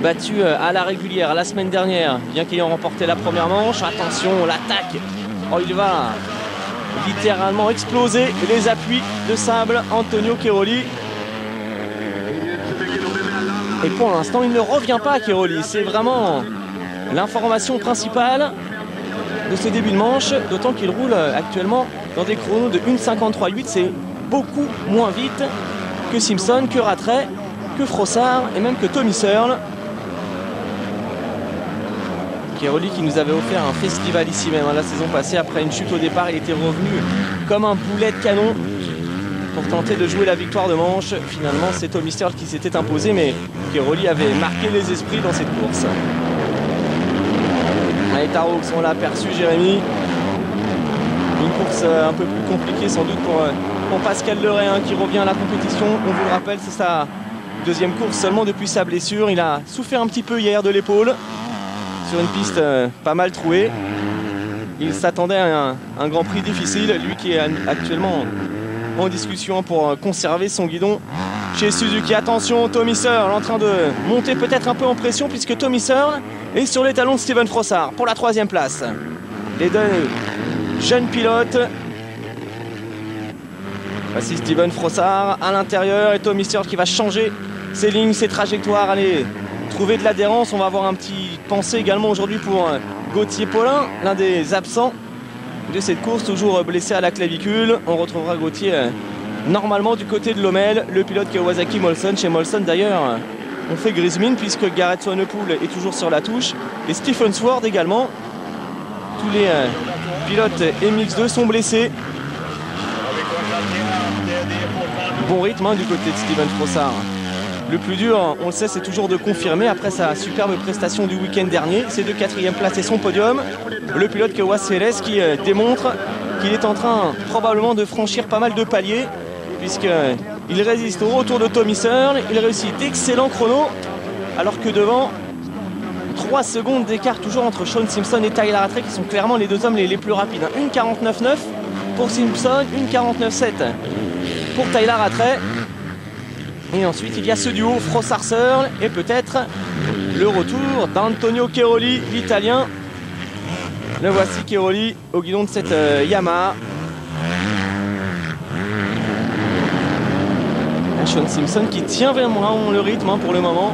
battu à la régulière la semaine dernière, bien qu'ayant remporté la première manche. Attention, l'attaque. Oh, il va littéralement exploser les appuis de sable, Antonio Cairoli. Et pour l'instant, il ne revient pas à Cairoli. C'est vraiment l'information principale de ce début de manche, d'autant qu'il roule actuellement dans des chronos de 1,53,8. C'est beaucoup moins vite que Simpson, que Rattray, que Frossard et même que Tommy Searle. Cairoli qui nous avait offert un festival ici même la saison passée. Après une chute au départ, il était revenu comme un boulet de canon pour tenter de jouer la victoire de manche. Finalement, c'est Tommy Searle qui s'était imposé, mais Cairoli avait marqué les esprits dans cette course. Les tarots sont là, aperçus, Jérémy. Une course un peu plus compliquée sans doute pour Pascal Leray, qui revient à la compétition. On vous le rappelle, c'est sa deuxième course seulement depuis sa blessure. Il a souffert un petit peu hier de l'épaule sur une piste pas mal trouée. Il s'attendait à un Grand Prix difficile, lui qui est actuellement en discussion pour conserver son guidon chez Suzuki. Attention, Tommy Searle en train de monter peut-être un peu en pression, puisque Tommy Searle est sur les talons de Steven Frossard pour la 3e place. Les deux jeunes pilotes. Voici Steven Frossard à l'intérieur et Tommy Searle qui va changer ses lignes, ses trajectoires, aller trouver de l'adhérence. On va avoir un petit pensée également aujourd'hui pour Gauthier Paulin, l'un des absents de cette course, toujours blessé à la clavicule. On retrouvera Gauthier normalement du côté de Lommel, le pilote Kawasaki Molson. Chez Molson d'ailleurs, on fait grise mine puisque Garrett Swanepoel est toujours sur la touche et Stephen Sword également. Tous les pilotes MX2 sont blessés. Bon rythme du côté de Steven Frossard. Le plus dur, on le sait, c'est toujours de confirmer après sa superbe prestation du week-end dernier. Ses 2 quatrièmes places et son podium. Le pilote Kawas qui démontre qu'il est en train probablement de franchir pas mal de paliers, puisqu'il résiste au retour de Tommy Searle. Il réussit d'excellents chronos, alors que devant, 3 secondes d'écart toujours entre Sean Simpson et Tyler Rattray, qui sont clairement les deux hommes les plus rapides. 1,49,9 pour Simpson, 1,49,7 pour Tyler Rattray. Et ensuite, il y a ce duo Frossard-Searle et peut-être le retour d'Antonio Cairoli, l'italien. Le voici Cairoli au guidon de cette Yamaha. Sean Simpson qui tient vraiment le rythme pour le moment.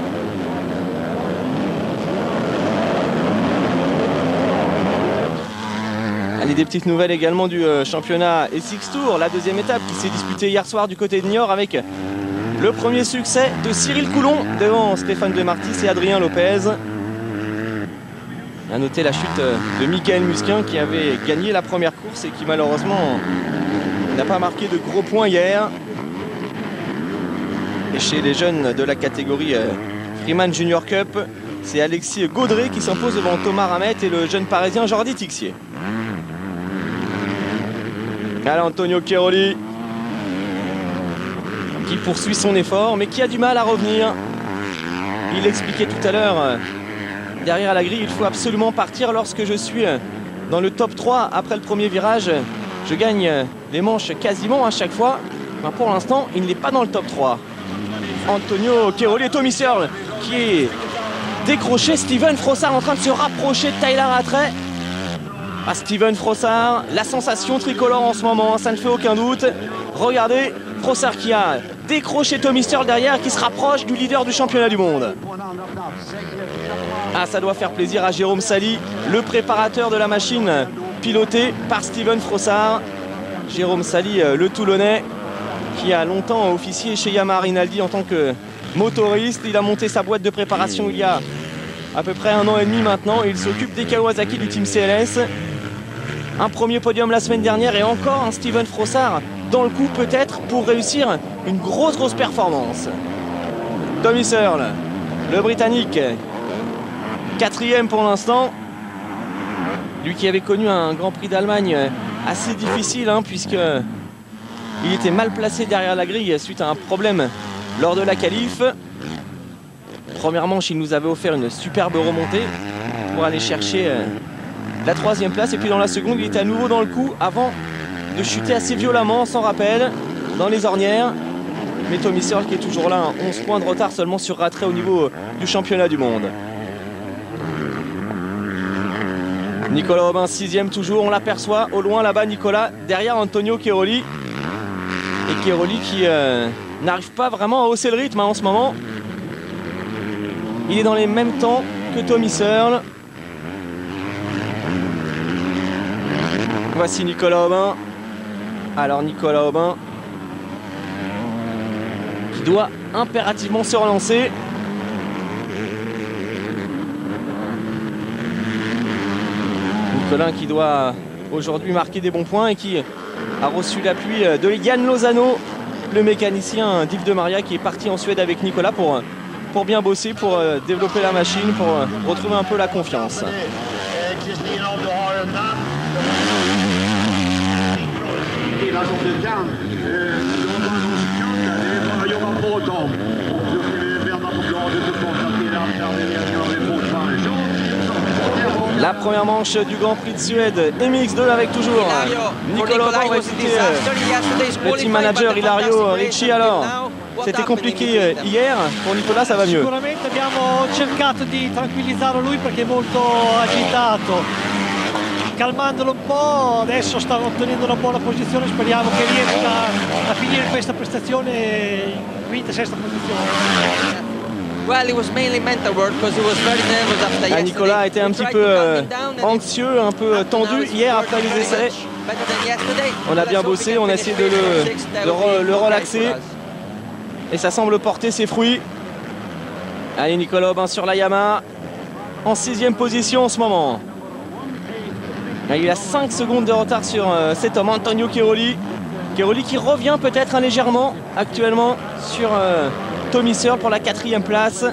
Allez, des petites nouvelles également du championnat SX Tour, la 2e étape qui s'est disputée hier soir du côté de Niort avec le premier succès de Cyril Coulon devant Stéphane Demartis et Adrien Lopez. A noter la chute de Michael Musquin qui avait gagné la première course et qui malheureusement n'a pas marqué de gros points hier. Et chez les jeunes de la catégorie Freeman Junior Cup, c'est Alexis Gaudré qui s'impose devant Thomas Ramette et le jeune parisien Jordi Tixier. Allez, Antonio Cairoli qui poursuit son effort mais qui a du mal à revenir. Il expliquait tout à l'heure derrière la grille, il faut absolument partir lorsque je suis dans le top 3 après le premier virage. Je gagne les manches quasiment à chaque fois. Mais pour l'instant, il n'est pas dans le top 3. Antonio Cairoli et Tommy Searle qui est décroché. Steven Frossard en train de se rapprocher de Tyler Rattray. Steven Frossard, la sensation tricolore en ce moment, ça ne fait aucun doute. Regardez, Frossard qui a décroché Tommy Searle derrière, qui se rapproche du leader du championnat du monde. Ça doit faire plaisir à Jérôme Sali, le préparateur de la machine pilotée par Steven Frossard. Jérôme Sali, le Toulonnais, qui a longtemps officié chez Yamaha Rinaldi en tant que motoriste. Il a monté sa boîte de préparation il y a à peu près 1 an et demi maintenant. Il s'occupe des Kawasaki du team CLS. Un premier podium la semaine dernière et encore un Steven Frossard dans le coup peut-être pour réussir une grosse performance. Tommy Searle, le Britannique, 4e pour l'instant. Lui qui avait connu un Grand Prix d'Allemagne assez difficile puisque il était mal placé derrière la grille suite à un problème lors de la qualif. Première manche, il nous avait offert une superbe remontée pour aller chercher la 3e place. Et puis dans la seconde, il était à nouveau dans le coup avant de chuter assez violemment, sans rappel, dans les ornières. Mais Tommy Searle qui est toujours là, hein, 11 points de retard seulement sur Rattray au niveau du championnat du monde. Nicolas Aubin 6e toujours, on l'aperçoit au loin là-bas Nicolas, derrière Antonio Cairoli. Et Cairoli qui n'arrive pas vraiment à hausser le rythme hein, en ce moment. Il est dans les mêmes temps que Tommy Searle. Voici Nicolas Aubin. Alors Nicolas Aubin qui doit impérativement se relancer. Nicolas qui doit aujourd'hui marquer des bons points et qui a reçu l'appui de Yann Lozano, le mécanicien d'Yves de Maria qui est parti en Suède avec Nicolas pour bien bosser, pour développer la machine, pour retrouver un peu la confiance. La première manche du Grand Prix de Suède, MX2 avec toujours Nicolas Aubin. On va écouter le team manager Ilario Ricci. Alors, c'était compliqué hier, pour Nicolas ça va mieux. Sicuramente abbiamo cercato di tranquillizzare lui perché è molto agitato. Calmandolo un po', adesso sta ottenendo una buona posizione, speriamo che riesca a finire questa prestazione in quinta e sesta posizione. Well, it was mainly mental work because he was very nervous after yesterday. Nicolas était un petit peu anxieux, un peu tendu hier après les essais. On a bien bossé, on a essayé de le relaxer. Et ça semble porter ses fruits. Allez, Nicolas Aubin sur la Yamaha, en 6e position en ce moment. Il a 5 secondes de retard sur cet homme, Antonio Cairoli. Cairoli qui revient peut-être légèrement actuellement sur Tommy Searle pour la 4e place.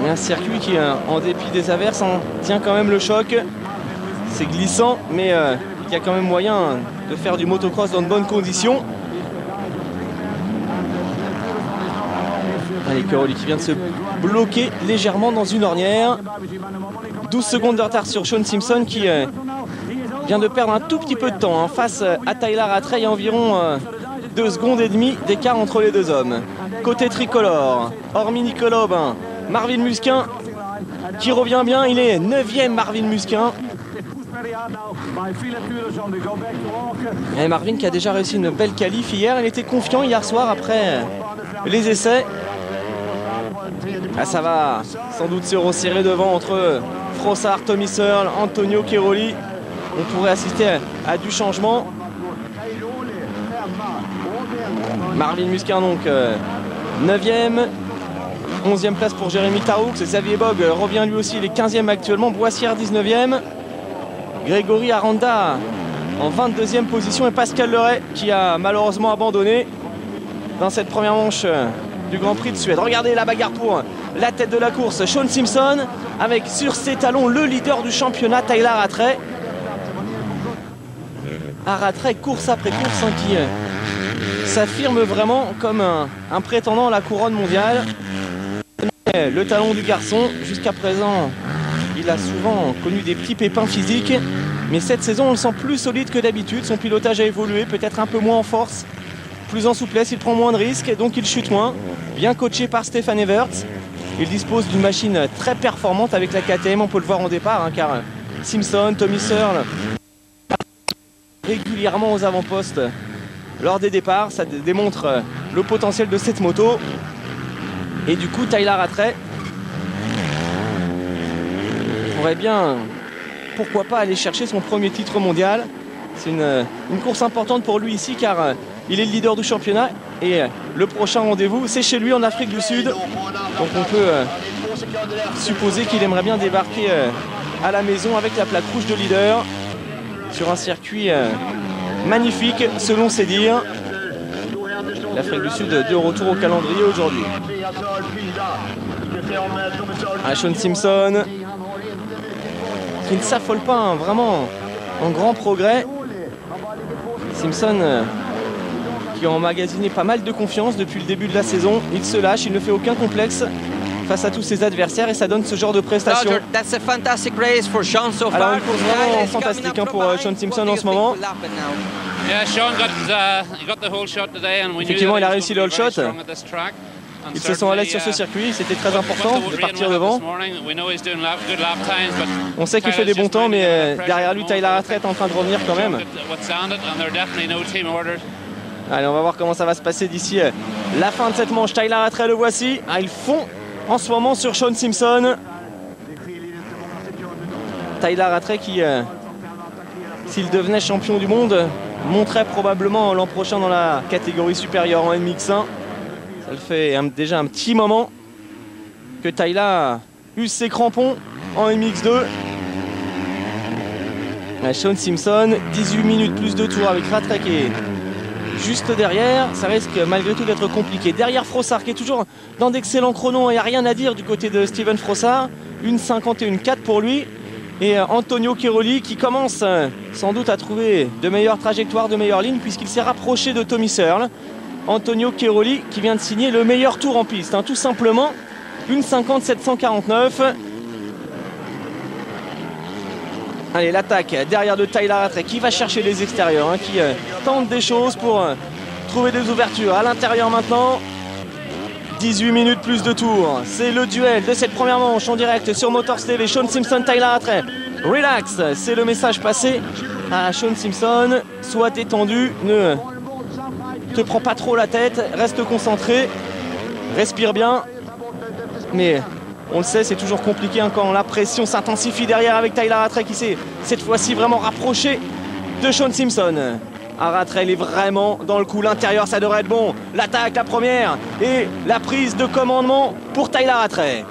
Et un circuit qui, en dépit des averses, en tient quand même le choc. C'est glissant, mais il y a quand même moyen de faire du motocross dans de bonnes conditions. Allez, Cairoli qui vient de se bloquer légèrement dans une ornière. 12 secondes de retard sur Sean Simpson qui vient de perdre un tout petit peu de temps hein, face à Tyler Rattray. Il y a environ 2 secondes et demie d'écart entre les deux hommes. Côté tricolore, hormis Nicolas Aubin, Marvin Musquin qui revient bien. Il est 9e, Marvin Musquin. Et Marvin qui a déjà réussi une belle qualif hier. Il était confiant hier soir après les essais. Ah, ça va sans doute se resserrer devant entre Frossard, Tommy Searle, Antonio Cairoli. On pourrait assister à du changement. Marvin Musquin donc 9e. 11e place pour Jérémy Taroux. Xavier Bog revient lui aussi, il est 15e actuellement. Boissière 19e. Grégory Aranda en 22e position. Et Pascal Leray qui a malheureusement abandonné dans cette première manche du Grand Prix de Suède. Regardez la bagarre pour la tête de la course. Sean Simpson avec sur ses talons le leader du championnat, Tyler Rattray. Rattray, course après course, hein, qui s'affirme vraiment comme un prétendant à la couronne mondiale. Le talon du garçon, jusqu'à présent, il a souvent connu des petits pépins physiques. Mais cette saison, on le sent plus solide que d'habitude. Son pilotage a évolué, peut-être un peu moins en force, plus en souplesse, il prend moins de risques, donc il chute moins. Bien coaché par Stefan Everts. Il dispose d'une machine très performante avec la KTM, on peut le voir en départ, hein, car Simpson, Tommy Searle régulièrement aux avant-postes lors des départs. Ça démontre le potentiel de cette moto. Et du coup, Tyler Rattray pourrait bien, pourquoi pas, aller chercher son premier titre mondial. C'est une course importante pour lui ici, car il est le leader du championnat et le prochain rendez-vous, c'est chez lui en Afrique du Sud. Donc on peut supposer qu'il aimerait bien débarquer à la maison avec la plaque rouge de leader sur un circuit magnifique selon ses dires. L'Afrique du Sud de retour au calendrier aujourd'hui. Sean Simpson qui ne s'affole pas, hein, vraiment en grand progrès. Simpson qui a emmagasiné pas mal de confiance depuis le début de la saison. Il se lâche, il ne fait aucun complexe face à tous ses adversaires et ça donne ce genre de prestation. Alors une course vraiment fantastique, hein, pour Sean Simpson en ce moment. Effectivement, il a réussi le all shot. Ils se sont à l'aise sur ce circuit, c'était très important de partir devant. On sait qu'il fait des bons temps, mais derrière lui, Tyler Rattray est en train de revenir quand même. Allez, on va voir comment ça va se passer d'ici la fin de cette manche. Tyler Rattray, le voici. Ils font en ce moment sur Shaun Simpson. Tyler Rattray qui, s'il devenait champion du monde, monterait probablement l'an prochain dans la catégorie supérieure en MX1. Ça le fait déjà un petit moment que Tyler use ses crampons en MX2. Shaun Simpson, 18 minutes plus de tours avec Rattray qui est juste derrière. Ça risque malgré tout d'être compliqué. Derrière Frossard qui est toujours dans d'excellents chronos. Il n'y a rien à dire du côté de Steven Frossard. 1,51,4 pour lui. Et Antonio Cairoli qui commence sans doute à trouver de meilleures trajectoires, de meilleures lignes puisqu'il s'est rapproché de Tommy Searle. Antonio Cairoli qui vient de signer le meilleur tour en piste, tout simplement. 1,50,749. Allez, l'attaque derrière de Tyler Rattray qui va chercher les extérieurs, qui tente des choses pour trouver des ouvertures. À l'intérieur maintenant, 18 minutes plus de tours. C'est le duel de cette première manche en direct sur Motors TV. Shaun Simpson, Tyler Rattray. Relax, c'est le message passé à Shaun Simpson. Sois détendu, ne te prends pas trop la tête, reste concentré, respire bien. Mais on le sait, c'est toujours compliqué quand la pression s'intensifie derrière avec Tyler Rattray qui s'est cette fois-ci vraiment rapproché de Shaun Simpson. Rattray, il est vraiment dans le coup. L'intérieur, ça devrait être bon. L'attaque, la première, et la prise de commandement pour Tyler Rattray.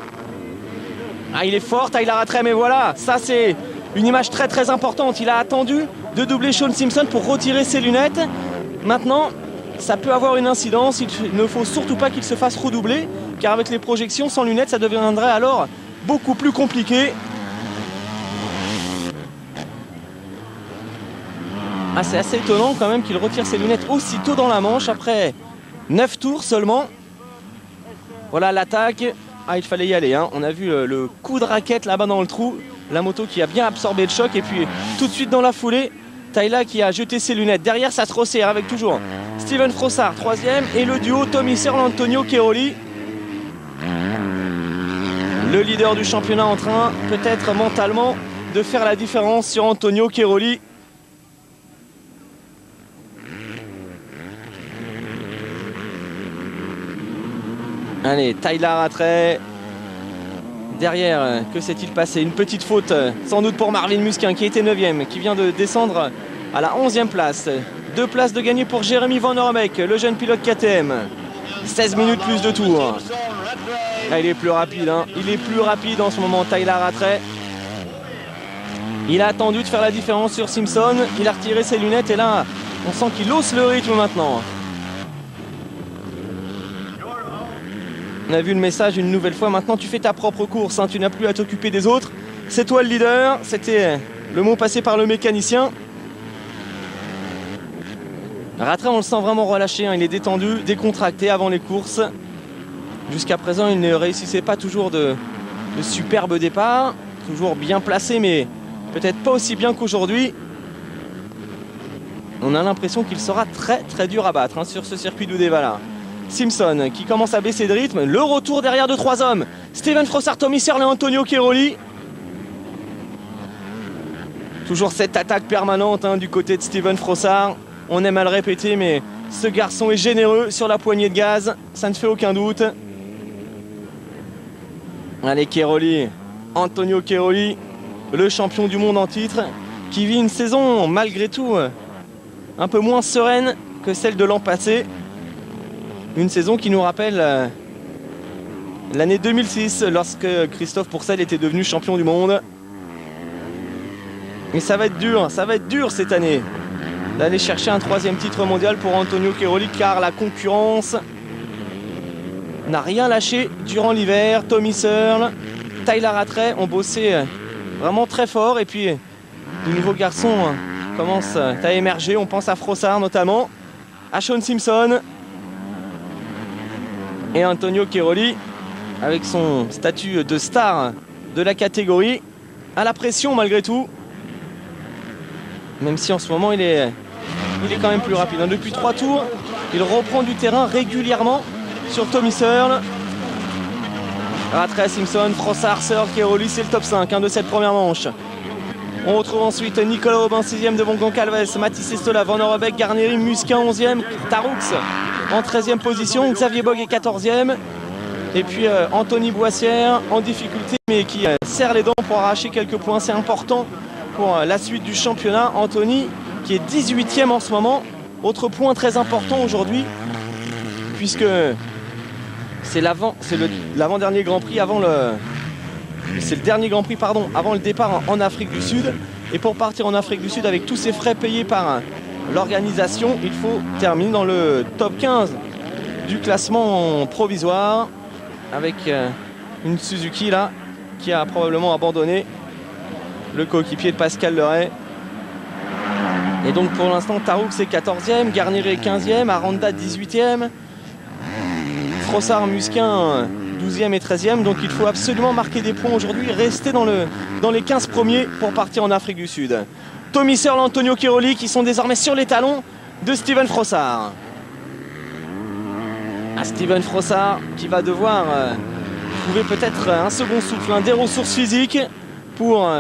Il est fort, Tyler Rattray, mais voilà, ça c'est une image très très importante. Il a attendu de doubler Shaun Simpson pour retirer ses lunettes. Maintenant, ça peut avoir une incidence. Il ne faut surtout pas qu'il se fasse redoubler, car avec les projections sans lunettes, ça deviendrait alors beaucoup plus compliqué. C'est assez étonnant quand même qu'il retire ses lunettes aussitôt dans la manche, après 9 tours seulement. Voilà l'attaque. Il fallait y aller. On a vu le coup de raquette là-bas dans le trou. La moto qui a bien absorbé le choc. Et puis tout de suite dans la foulée, Tyler qui a jeté ses lunettes. Derrière, ça se resserre avec toujours Steven Frossard, 3e. Et le duo Tommy Searle, Antonio Cairoli. Le leader du championnat en train, peut-être mentalement, de faire la différence sur Antonio Cairoli. Allez, Tyler Rattray. Derrière, que s'est-il passé? Une petite faute, sans doute pour Marvin Musquin, qui était 9e, qui vient de descendre à la 11e place. 2 places de gagné pour Jérémy Van Orbeek, le jeune pilote KTM. 16 minutes plus de tours. Il est plus rapide, Il est plus rapide en ce moment, Tyler Rattray. Il a attendu de faire la différence sur Simpson. Il a retiré ses lunettes et là, on sent qu'il hausse le rythme maintenant. On a vu le message une nouvelle fois. Maintenant, tu fais ta propre course. Tu n'as plus à t'occuper des autres. C'est toi le leader. C'était le mot passé par le mécanicien. Rattray, on le sent vraiment relâché. Il est détendu, décontracté avant les courses. Jusqu'à présent, il ne réussissait pas toujours de superbes départs. Toujours bien placé, mais peut-être pas aussi bien qu'aujourd'hui. On a l'impression qu'il sera très très dur à battre sur ce circuit d'Uddevalla. Simpson qui commence à baisser de rythme. Le retour derrière de 3 hommes. Steven Frossard, Tommy Searle et Antonio Cairoli. Toujours cette attaque permanente du côté de Steven Frossard. On aime à le répéter, mais ce garçon est généreux sur la poignée de gaz. Ça ne fait aucun doute. Allez, Cairoli. Antonio Cairoli, le champion du monde en titre, qui vit une saison malgré tout un peu moins sereine que celle de l'an passé. Une saison qui nous rappelle l'année 2006, lorsque Christophe Pourcel était devenu champion du monde. Et ça va être dur cette année d'aller chercher un 3e titre mondial pour Antonio Cairoli, car la concurrence n'a rien lâché durant l'hiver. Tommy Searle, Tyler Rattray ont bossé vraiment très fort, et puis de nouveaux garçons commencent à émerger. On pense à Frossard notamment, à Shaun Simpson. Et Antonio Cairoli, avec son statut de star de la catégorie, a la pression malgré tout. Même si en ce moment il est il est quand même plus rapide. Depuis 3 tours, il reprend du terrain régulièrement sur Tommy Searle. Rattray, Simpson, Frossard, Searle, Cairoli, c'est le top 5 de cette première manche. On retrouve ensuite Nicolas Aubin 6e devant Goncalves, Mathis Estola, Van Orbeck, Garneri, Musquin 11e, Taroux en 13e position, Xavier Bogue est 14e. Et puis Anthony Boissière en difficulté mais qui serre les dents pour arracher quelques points. C'est important pour la suite du championnat. Anthony qui est 18e en ce moment. Autre point très important aujourd'hui puisque c'est l'avant-dernier Grand Prix avant le... C'est le dernier Grand Prix pardon, avant le départ en Afrique du Sud. Et pour partir en Afrique du Sud avec tous ces frais payés par l'organisation, il faut terminer dans le top 15 du classement provisoire avec une Suzuki là qui a probablement abandonné le coéquipier de Pascal Leray. Et donc pour l'instant Taroux est 14e, Garnier est 15e, Aranda 18e, Frossard, Musquin 12e et 13e. Donc il faut absolument marquer des points aujourd'hui, rester dans les 15 premiers pour partir en Afrique du Sud. Tommy Searle, Antonio Cairoli qui sont désormais sur les talons de Steven Frossard. Steven Frossard qui va devoir trouver peut-être un second souffle, des ressources physiques pour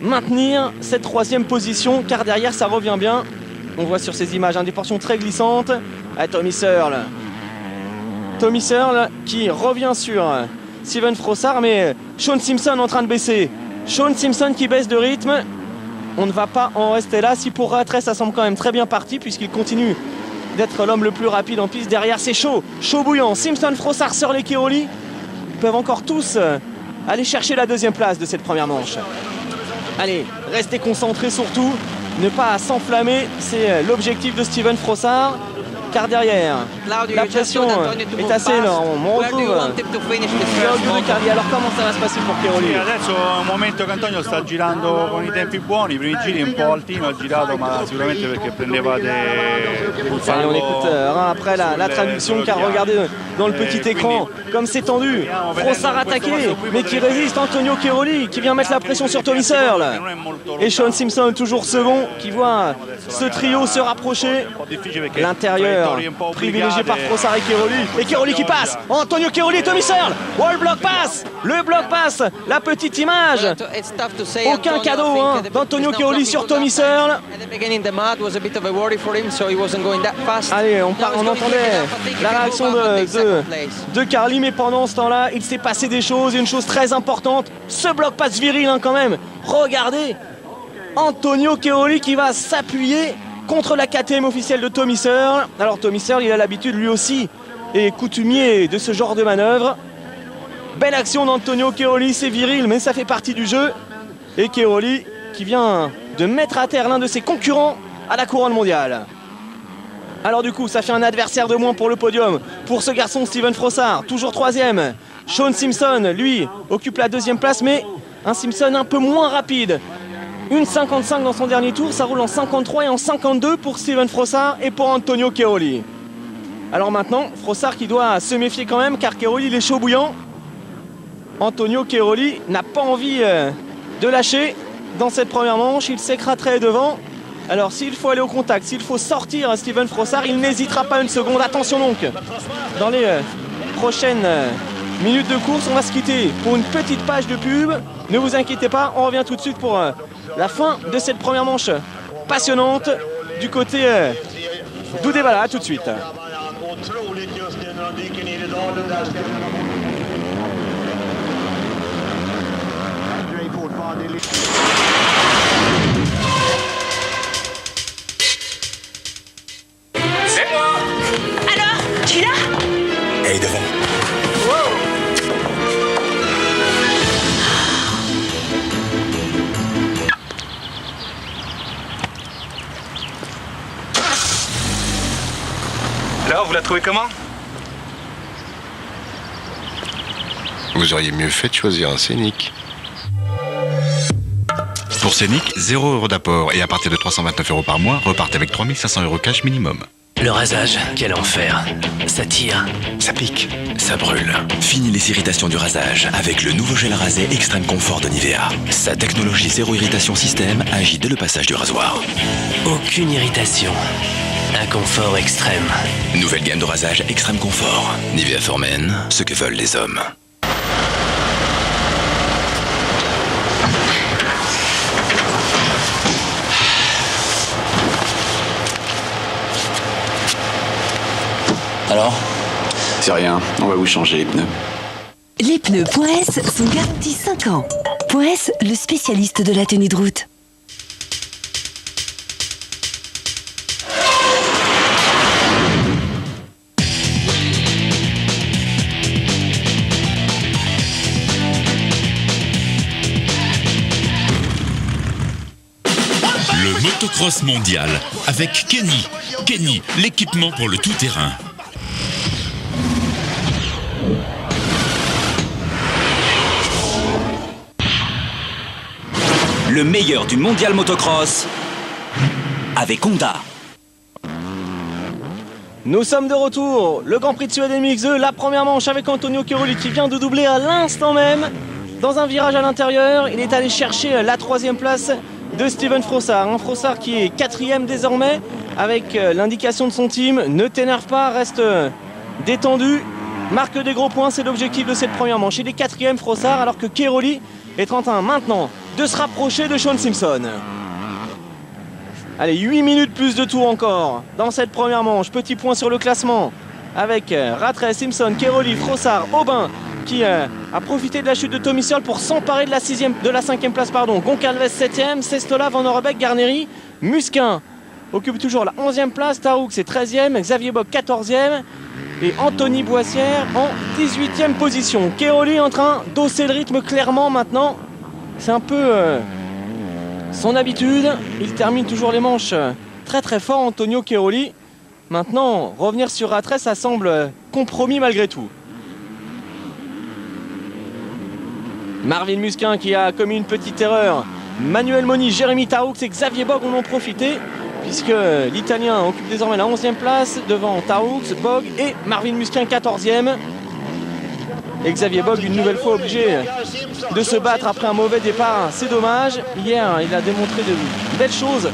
maintenir cette 3e position, car derrière ça revient bien. On voit sur ces images des portions très glissantes. Tommy Searle qui revient sur Steven Frossard, mais Sean Simpson en train de baisser. Sean Simpson qui baisse de rythme. On ne va pas en rester là. Si pour Rattray ça semble quand même très bien parti puisqu'il continue d'être l'homme le plus rapide en piste. Derrière c'est chaud bouillant. Simpson, Frossard, Searle et Cairoli peuvent encore tous aller chercher la 2e place de cette première manche. Allez, restez concentrés surtout, ne pas s'enflammer, c'est l'objectif de Steven Frossard. Car derrière, la pression est assez énorme. On retrouve Claudio De Carli. Alors comment ça va se passer pour Cairoli? Adesso è un momento che Antonio sta girando con i tempi buoni, i primi giri un po' altino ha girato, ma sicuramente perché prendevate il Allez, on écoute après la traduction, car regardez dans le petit écran comme c'est tendu. Frossard attaqué, mais qui résiste. Antonio Cairoli qui vient mettre la pression sur Tommy Searle. Et Sean Simpson toujours second, qui voit ce trio se rapprocher. L'intérieur privilégié par Frossard et Cairoli. Et Cairoli qui passe. Antonio Cairoli et Tommy Searle. Wall block pass. Le bloc passe. La petite image. Aucun cadeau d'Antonio Cairoli sur Tommy Searle. Allez, on entendait la réaction de Carli, mais pendant ce temps-là, il s'est passé des choses. Une chose très importante, ce bloc passe viril quand même. Regardez, Antonio Cairoli qui va s'appuyer contre la KTM officielle de Tommy Searle. Alors Tommy Searle, il a l'habitude lui aussi et coutumier de ce genre de manœuvre. Belle action d'Antonio Cairoli, c'est viril mais ça fait partie du jeu. Et Cairoli qui vient de mettre à terre l'un de ses concurrents à la couronne mondiale. Alors du coup ça fait un adversaire de moins pour le podium pour ce garçon Steven Frossard, toujours 3e. Sean Simpson lui occupe la 2e place, mais un Simpson un peu moins rapide. Une 55 dans son dernier tour, ça roule en 53 et en 52 pour Steven Frossard et pour Antonio Cairoli. Alors maintenant, Frossard qui doit se méfier quand même, car Cairoli il est chaud bouillant. Antonio Cairoli n'a pas envie de lâcher dans cette première manche, il s'écraterait devant. Alors s'il faut aller au contact, s'il faut sortir Steven Frossard, il n'hésitera pas une seconde. Attention donc, dans les prochaines minutes de course, on va se quitter pour une petite page de pub. Ne vous inquiétez pas, on revient tout de suite pour la fin de cette première manche passionnante du côté d'Uddevalla. À tout de suite. C'est moi. Alors, tu l'as? Elle est devant. Alors, vous la trouvez comment? Vous auriez mieux fait de choisir un Scénic. Pour Scénic, 0 € d'apport et à partir de 329 € par mois, repartez avec 3 500 € cash minimum. Le rasage, quel enfer. Ça tire, ça pique, ça brûle. Fini les irritations du rasage avec le nouveau gel à raser Extrême Confort de Nivea. Sa technologie zéro irritation système agit dès le passage du rasoir. aucune irritation. Un confort extrême. Nouvelle gamme de rasage Extrême Confort. Nivea for Men, ce que veulent les hommes. Alors ? C'est rien, on va vous changer les pneus. Les pneus .S sont garantis 5 ans. .S, le spécialiste de la tenue de route. Le motocross mondial avec Kenny. Kenny, l'équipement pour le tout-terrain. Le meilleur du mondial motocross avec Honda. Nous sommes de retour, le Grand Prix de Suède MX2, la première manche avec Antonio Cairoli qui vient de doubler à l'instant même. Dans un virage à l'intérieur, il est allé chercher la 3e place de Steven Frossard. Un Frossard qui est 4e désormais avec l'indication de son team. Ne t'énerve pas, reste détendu, marque des gros points, c'est l'objectif de cette première manche. Il est 4e Frossard alors que Cairoli est en train maintenant de se rapprocher de Sean Simpson. Allez, 8 minutes plus de tour encore dans cette première manche. Petit point sur le classement avec Rattray, Simpson, Cairoli, Frossard, Aubin qui a profité de la chute de Tommy Searle pour s'emparer de la 5e place. Goncalves 7e, Sestola, Van Orbeck, Garneri, Musquin occupe toujours la 11e place, Taroux est 13e, Xavier Bock 14e et Anthony Boissière en 18e position. Cairoli en train d'hausser le rythme clairement maintenant. C'est un peu son habitude. Il termine toujours les manches très très fort, Antonio Cairoli. Maintenant, revenir sur Rattray, ça semble compromis malgré tout. Marvin Musquin qui a commis une petite erreur. Manuel Moni, Jérémy Taroux et Xavier Bock en ont profité puisque l'Italien occupe désormais la 11e place devant Taroux, Bock et Marvin Musquin 14e. Et Xavier Bock une nouvelle fois obligé de se battre après un mauvais départ, c'est dommage. Hier il a démontré de belles choses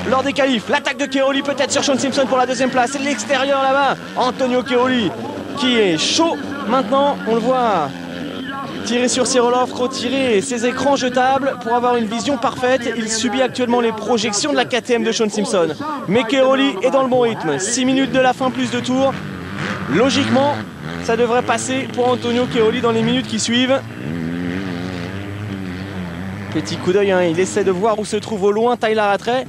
lors des qualifs. L'attaque de Cairoli peut-être sur Sean Simpson pour la 2e place. C'est l'extérieur là-bas, Antonio Cairoli qui est chaud maintenant. On le voit tirer sur ses roll-off, retirer ses écrans jetables pour avoir une vision parfaite. Il subit actuellement les projections de la KTM de Sean Simpson, mais Cairoli est dans le bon rythme. 6 minutes de la fin, plus de tours. Logiquement ça devrait passer pour Antonio Cairoli dans les minutes qui suivent. Petit coup d'œil, il essaie de voir où se trouve au loin Tyler Rattray.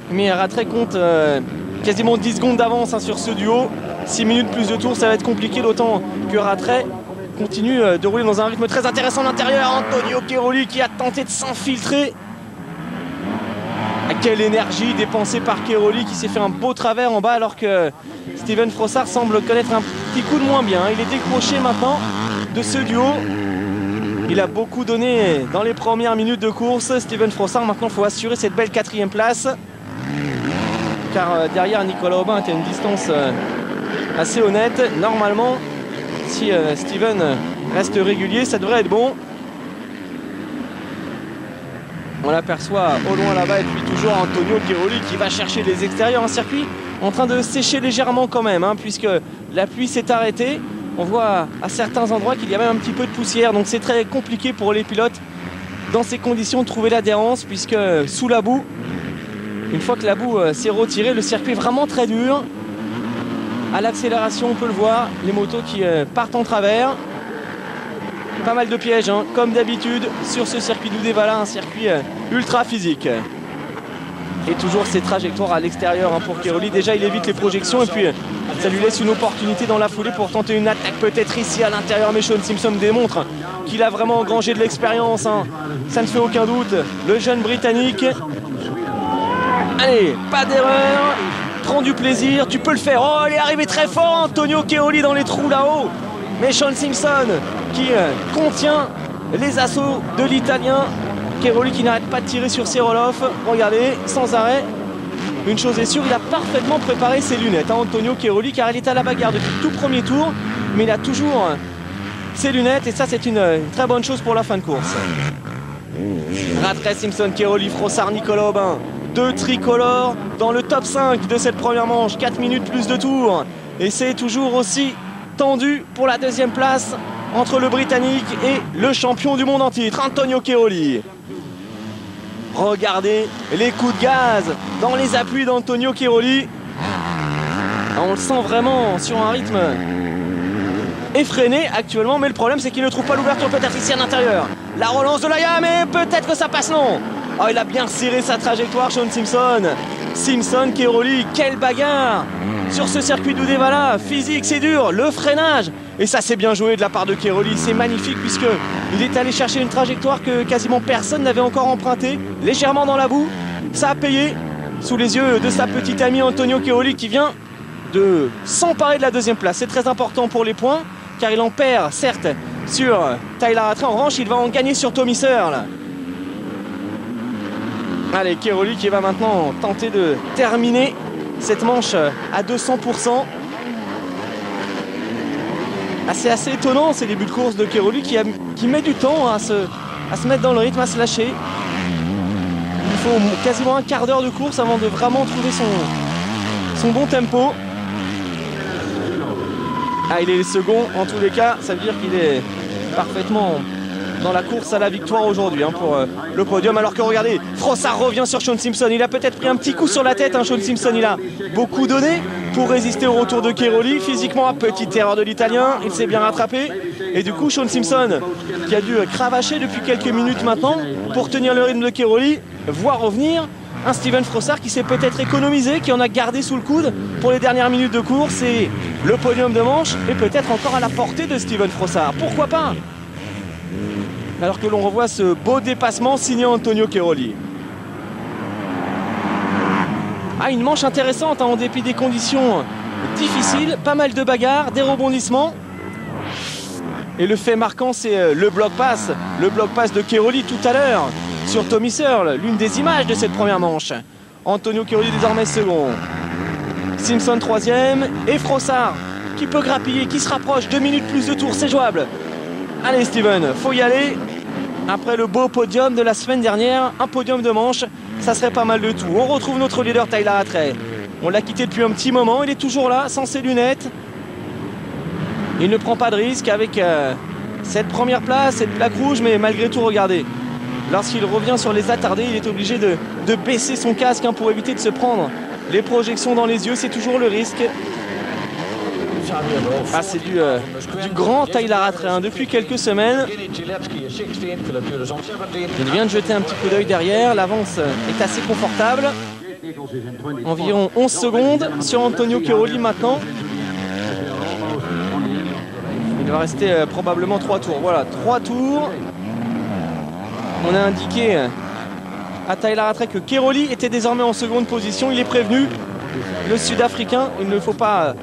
Mais Rattray compte quasiment 10 secondes d'avance sur ce duo. 6 minutes plus de tours, ça va être compliqué, d'autant que Rattray continue de rouler dans un rythme très intéressant à l'intérieur. Antonio Cairoli qui a tenté de s'infiltrer. Quelle énergie dépensée par Cairoli qui s'est fait un beau travers en bas alors que Steven Frossard semble connaître un petit coup de moins bien. Il est décroché maintenant de ce duo. Il a beaucoup donné dans les premières minutes de course. Steven Frossard, maintenant il faut assurer cette belle 4e place. Car derrière Nicolas Aubin était à une distance assez honnête. Normalement, si Steven reste régulier, ça devrait être bon. On l'aperçoit au loin là-bas et puis toujours Antonio Cairoli qui va chercher les extérieurs. Un circuit en train de sécher légèrement quand même, puisque la pluie s'est arrêtée. On voit à certains endroits qu'il y a même un petit peu de poussière, donc c'est très compliqué pour les pilotes dans ces conditions de trouver l'adhérence, puisque sous la boue, une fois que la boue s'est retirée, le circuit est vraiment très dur. À l'accélération, on peut le voir, les motos qui partent en travers. Pas mal de pièges, comme d'habitude sur ce circuit d'Uddevalla, un circuit ultra physique. Et toujours ses trajectoires à l'extérieur pour Cairoli. Déjà, il évite les projections et puis ça lui laisse une opportunité dans la foulée pour tenter une attaque peut-être ici à l'intérieur. Mais Sean Simpson démontre qu'il a vraiment engrangé de l'expérience. Ça ne fait aucun doute. Le jeune Britannique. Allez, pas d'erreur. Prends du plaisir, tu peux le faire. Oh, il est arrivé très fort, Antonio Cairoli dans les trous là-haut. Mais Sean Simpson qui contient les assauts de l'Italien. Cairoli qui n'arrête pas de tirer sur ses roll-off. Regardez, sans arrêt. une chose est sûre, il a parfaitement préparé ses lunettes, hein, Antonio Cairoli, car il est à la bagarre depuis le tout premier tour, mais il a toujours ses lunettes et ça c'est une très bonne chose pour la fin de course. Rattray, Simpson, Cairoli, Frossard, Nicolas Aubin, 2 tricolores dans le top 5 de cette première manche, 4 minutes plus de tours. Et c'est toujours aussi tendu pour la deuxième place entre le Britannique et le champion du monde en titre, Antonio Cairoli. Regardez les coups de gaz dans les appuis d'Antonio Cairoli. On le sent vraiment sur un rythme effréné actuellement, mais le problème c'est qu'il ne trouve pas l'ouverture peut-être ici à l'intérieur. La relance de Laya, mais peut-être que ça passe, non. Oh, il a bien serré sa trajectoire, Sean Simpson. Simpson, Cairoli, quelle bagarre sur ce circuit d'Uddevalla. Physique, c'est dur, le freinage. Et ça c'est bien joué de la part de Cairoli, c'est magnifique puisqu'il est allé chercher une trajectoire que quasiment personne n'avait encore empruntée, légèrement dans la boue. Ça a payé sous les yeux de sa petite amie Antonio Cairoli qui vient de s'emparer de la deuxième place. C'est très important pour les points car il en perd certes sur Tyler Rattray. En revanche, il va en gagner sur Tommy Searle. Allez, Cairoli qui va maintenant tenter de terminer cette manche à 200%. C'est assez étonnant ces débuts de course de Cairoli qui met du temps à se mettre dans le rythme, à se lâcher. Il faut quasiment un quart d'heure de course avant de vraiment trouver son bon tempo. Il est le second en tous les cas, ça veut dire qu'il est parfaitement dans la course à la victoire aujourd'hui pour le podium. Alors que regardez, Frossard revient sur Sean Simpson. Il a peut-être pris un petit coup sur la tête, Sean Simpson. Il a beaucoup donné pour résister au retour de Cairoli. Physiquement, petite erreur de l'Italien, il s'est bien rattrapé. Et du coup, Sean Simpson, qui a dû cravacher depuis quelques minutes maintenant pour tenir le rythme de Cairoli, voit revenir un Steven Frossard qui s'est peut-être économisé, qui en a gardé sous le coude pour les dernières minutes de course. Et le podium de manche est peut-être encore à la portée de Steven Frossard. Pourquoi pas? Alors que l'on revoit ce beau dépassement signé Antonio Cairoli. Une manche intéressante en dépit des conditions difficiles, pas mal de bagarres, des rebondissements. Et le fait marquant, c'est le bloc pass de Cairoli tout à l'heure sur Tommy Searle, l'une des images de cette première manche. Antonio Cairoli désormais second, Simpson troisième et Frossard qui peut grappiller, qui se rapproche, 2 minutes plus de tours, c'est jouable. Allez Steven, faut y aller. Après le beau podium de la semaine dernière, un podium de manche, ça serait pas mal de tout. On retrouve notre leader Tyler Rattray. On l'a quitté depuis un petit moment, il est toujours là, sans ses lunettes. Il ne prend pas de risque avec cette première place, cette plaque rouge, mais malgré tout, regardez. Lorsqu'il revient sur les attardés, il est obligé de baisser son casque pour éviter de se prendre les projections dans les yeux, c'est toujours le risque. C'est du grand Tyler Rattray depuis quelques semaines. Il vient de jeter un petit coup d'œil derrière. L'avance est assez confortable. Environ 11 secondes sur Antonio Cairoli maintenant. Il va rester probablement 3 tours. Voilà, 3 tours. On a indiqué à Tyler Rattray que Cairoli était désormais en seconde position. Il est prévenu. Le Sud-Africain, il ne faut pas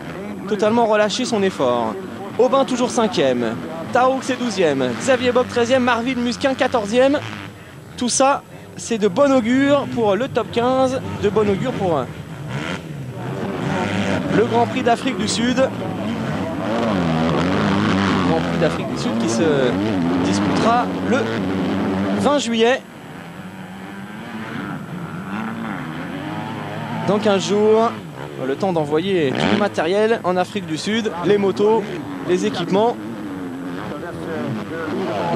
totalement relâcher son effort. Aubin toujours 5e, Taouk c'est 12e, Xavier Bock 13e, Marvin Musquin 14e. Tout ça c'est de bon augure pour le top 15, de bon augure pour le Grand Prix d'Afrique du Sud. Grand Prix d'Afrique du Sud qui se disputera le 20 juillet. Dans 15 jours. Le temps d'envoyer tout le matériel en Afrique du Sud, les motos, les équipements.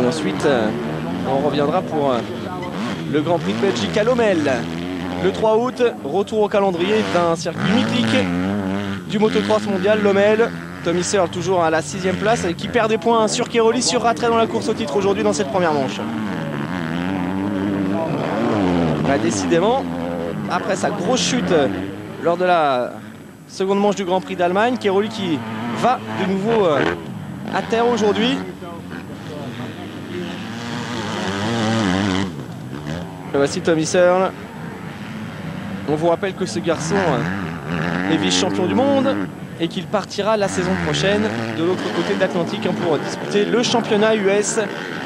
Et ensuite, on reviendra pour le Grand Prix de Belgique à Lommel. Le 3 août, retour au calendrier d'un circuit mythique du motocross mondial, Lommel. Tommy Searle toujours à la 6e place et qui perd des points sur Cairoli, sur Rattray dans la course au titre aujourd'hui dans cette première manche. Décidément, après sa grosse chute lors de la seconde manche du Grand Prix d'Allemagne, Cairoli qui va de nouveau à terre aujourd'hui. Voici Tommy Searle. On vous rappelle que ce garçon est vice-champion du monde et qu'il partira la saison prochaine de l'autre côté de l'Atlantique pour disputer le championnat US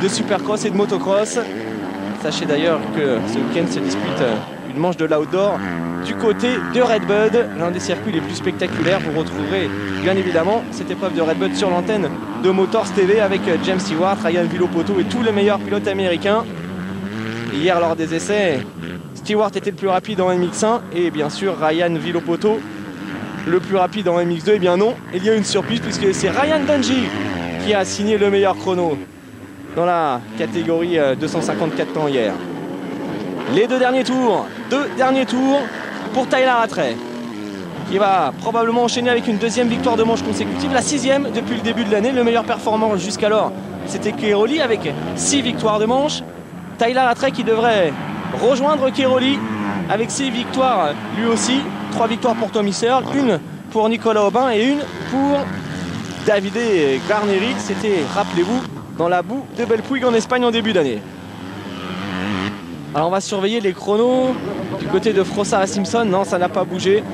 de supercross et de motocross. Sachez d'ailleurs que ce week-end se dispute une manche de l'outdoor du côté de Redbud, l'un des circuits les plus spectaculaires. Vous retrouverez bien évidemment cette épreuve de Redbud sur l'antenne de Motors TV avec James Stewart, Ryan Villopoto et tous les meilleurs pilotes américains. Hier lors des essais, Stewart était le plus rapide en MX1 et bien sûr Ryan Villopoto le plus rapide en MX2. Et bien non, il y a une surprise puisque c'est Ryan Dungey qui a signé le meilleur chrono dans la catégorie 254 temps hier. Les deux derniers tours pour Tyler Rattray, qui va probablement enchaîner avec une deuxième victoire de manche consécutive, la 6e depuis le début de l'année. Le meilleur performant jusqu'alors, c'était Cairoli avec 6 victoires de manche. Tyler Rattray qui devrait rejoindre Cairoli avec 6 victoires lui aussi. 3 victoires pour Tommy Searle, une pour Nicolas Aubin et une pour Davide Guarneri. C'était, rappelez-vous, dans la boue de Belpuig en Espagne en début d'année. Alors on va surveiller les chronos du côté de Frossard et Simpson. Non, ça n'a pas bougé,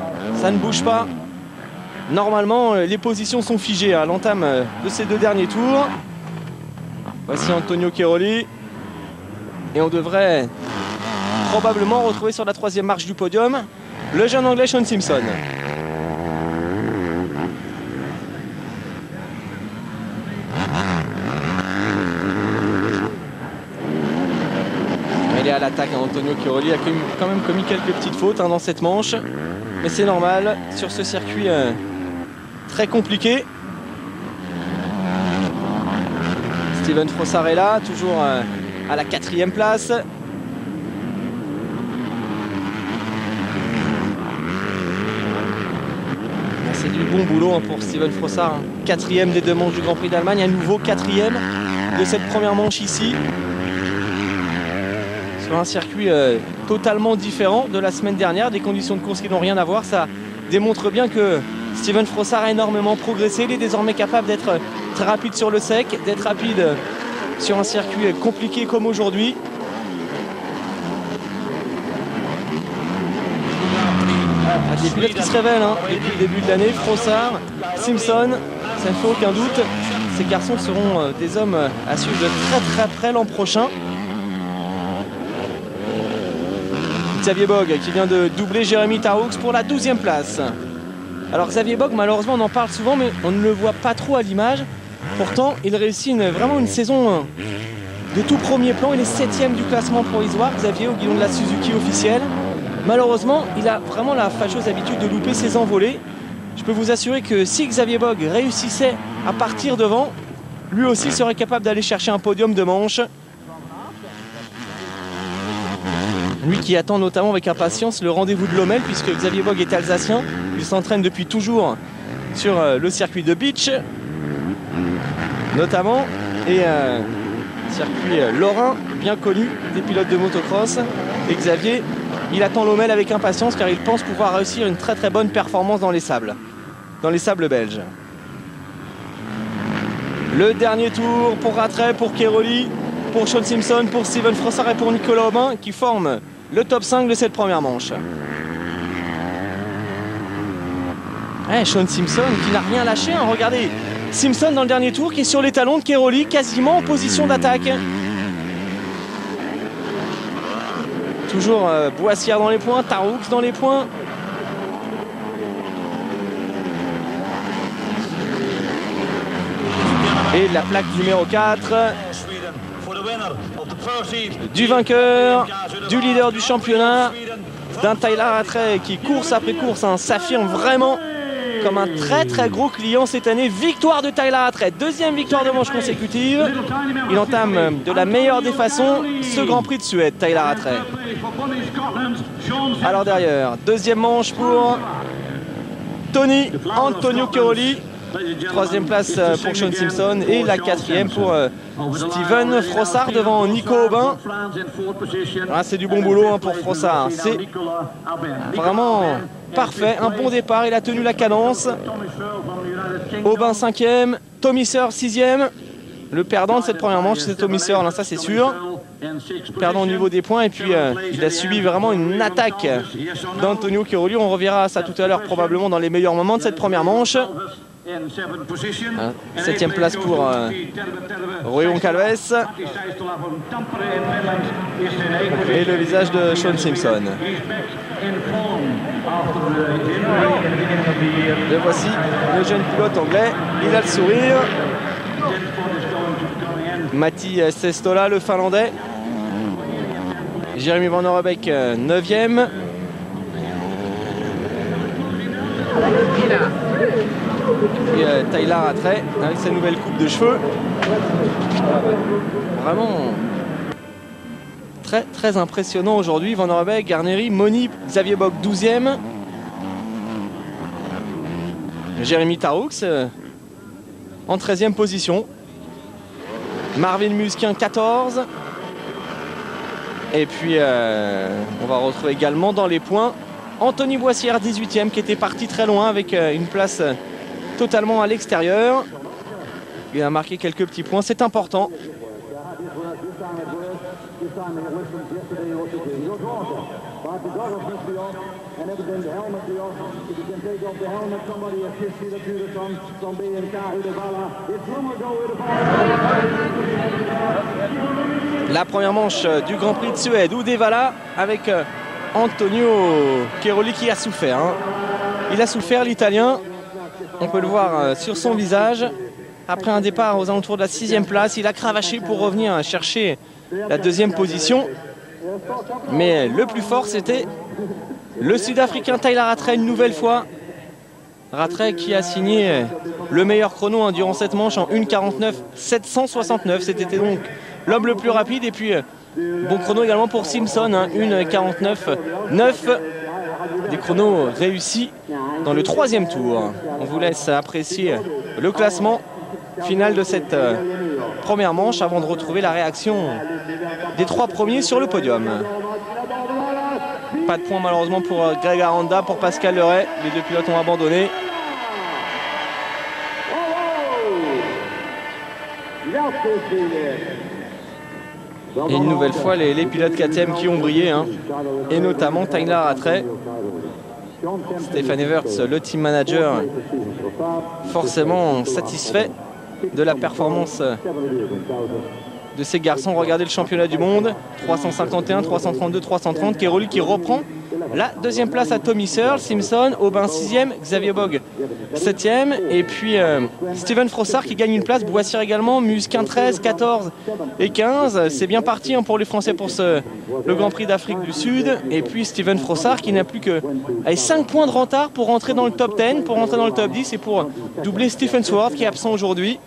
ça ne bouge pas. Normalement, les positions sont figées à l'entame de ces deux derniers tours. Voici Antonio Cairoli. Et on devrait probablement retrouver sur la 3e marche du podium le jeune anglais Sean Simpson. Il est à l'attaque, Antonio Cairoli a quand même commis quelques petites fautes dans cette manche. Mais c'est normal sur ce circuit très compliqué. Steven Frossard est là, toujours à la 4e place. C'est du bon boulot pour Steven Frossard. 4e des deux manches du Grand Prix d'Allemagne, un nouveau 4e de cette première manche ici. Sur un circuit totalement différent de la semaine dernière, des conditions de course qui n'ont rien à voir. Ça démontre bien que Steven Frossard a énormément progressé. Il est désormais capable d'être très rapide sur le sec, d'être rapide sur un circuit compliqué comme aujourd'hui. Des pilotes qui se révèlent depuis le début de l'année. Frossard, Simpson, ça ne fait aucun doute. Ces garçons seront des hommes à suivre de très très près l'an prochain. Xavier Bogue qui vient de doubler Jeremy Tarroux pour la 12e place. Alors Xavier Bogue, malheureusement on en parle souvent mais on ne le voit pas trop à l'image. Pourtant il réussit vraiment une saison de tout premier plan. Il est 7e du classement provisoire, Xavier, au guidon de la Suzuki officielle. Malheureusement il a vraiment la fâcheuse habitude de louper ses envolées. Je peux vous assurer que si Xavier Bogue réussissait à partir devant, lui aussi serait capable d'aller chercher un podium de manche. Lui qui attend notamment avec impatience le rendez-vous de Lommel, puisque Xavier Bogue est alsacien. Il s'entraîne depuis toujours sur le circuit de Beach, notamment, et circuit lorrain, bien connu des pilotes de motocross. Et Xavier, il attend Lommel avec impatience car il pense pouvoir réussir une très très bonne performance dans les sables belges. Le dernier tour pour Rattray, pour Cairoli, pour Sean Simpson, pour Steven Frossard et pour Nicolas Aubin qui forment le top 5 de cette première manche. Sean Simpson qui n'a rien lâché, regardez. Simpson dans le dernier tour qui est sur les talons de Cairoli, quasiment en position d'attaque. Toujours Boissière dans les points, Tarroux dans les points. Et la plaque numéro 4 du vainqueur, du leader du championnat, d'un Tyler Rattray qui course après course s'affirme vraiment comme un très très gros client cette année. Victoire de Tyler Rattray, 2e victoire de manche consécutive. Il entame de la meilleure des façons ce Grand Prix de Suède, Tyler Rattray. Alors derrière, 2e manche pour Antonio Cairoli. 3e place pour Sean Simpson et la 4e pour Steven Frossard devant Nico Aubin. C'est du bon boulot pour Frossard. C'est vraiment parfait, un bon départ. Il a tenu la cadence. Aubin 5e, Tommy Searle 6e. Le perdant de cette première manche, c'est Tommy Searle, ça c'est sûr. Perdant au niveau des points et puis il a subi vraiment une attaque d'Antonio Cairoli. On reverra ça tout à l'heure probablement dans les meilleurs moments de cette première manche. 7e place pour Rui Goncalves. Et le visage de Sean Simpson. Le voici, le jeune pilote anglais. Il a le sourire. Matti Sestola, le finlandais. Jérémy Van Orebeek, 9e. Et Tyler Rattray avec sa nouvelle coupe de cheveux. Vraiment très impressionnant aujourd'hui. Van Orebeek, Garneri, Moni, Xavier Bock 12e. Jérémy Taroux en 13e position. Marvin Musquin 14. Et puis on va retrouver également dans les points Anthony Boissière 18e qui était parti très loin avec une place totalement à l'extérieur. Il a marqué quelques petits points, c'est important. La première manche du Grand Prix de Suède, Uddevalla avec Antonio Cairoli qui a souffert. Il a souffert, l'Italien. On peut le voir sur son visage. Après un départ aux alentours de la 6e place, il a cravaché pour revenir chercher la 2e position. Mais le plus fort, c'était le Sud-Africain Tyler Rattray une nouvelle fois. Rattray qui a signé le meilleur chrono durant cette manche en 1:49.769. C'était donc l'homme le plus rapide. Et puis bon chrono également pour Simpson, 1:49.9. Des chronos réussis dans le 3e tour. On vous laisse apprécier le classement final de cette première manche avant de retrouver la réaction des 3 premiers sur le podium. Pas de points malheureusement pour Greg Aranda, pour Pascal Leray. Les 2 pilotes ont abandonné. Et une nouvelle fois les pilotes KTM qui ont brillé, et notamment Tyler Rattray. Stéphane Everts, le team manager, forcément satisfait de la performance de ces garçons. Regardez le championnat du monde, 351, 332, 330. Cairoli qui reprend la 2e place à Tommy Searle. Simpson, Aubin 6e, Xavier Bock 7e. Et puis Steven Frossard qui gagne une place, Boissière également, Musquin 13, 14 et 15. C'est bien parti pour les Français pour le Grand Prix d'Afrique du Sud. Et puis Steven Frossard qui n'a plus que 5 points de retard pour rentrer dans le top 10, pour rentrer dans le top 10 et pour doubler Stephen Swart qui est absent aujourd'hui.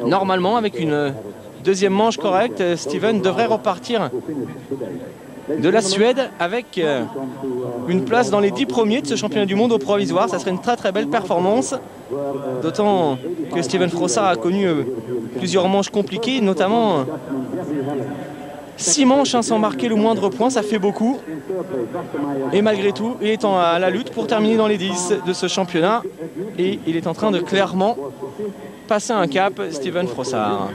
Normalement, avec une 2e manche correcte, Steven devrait repartir de la Suède avec une place dans les 10 premiers de ce championnat du monde au provisoire. Ça serait une très belle performance, d'autant que Steven Frossard a connu plusieurs manches compliquées, notamment 6 manches sans marquer le moindre point, ça fait beaucoup. Et malgré tout, il est à la lutte pour terminer dans les 10 de ce championnat. Et il est en train de clairement passer un cap, Steven Frossard.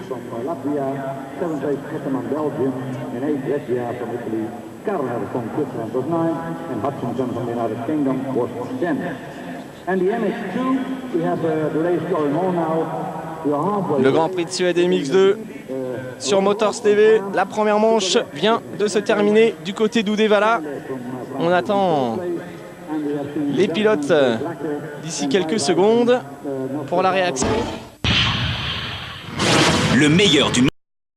Le Grand Prix de Suède MX2 sur Motors TV. La première manche vient de se terminer du côté d'Uddevalla. On attend les pilotes d'ici quelques secondes pour la réaction. Le meilleur du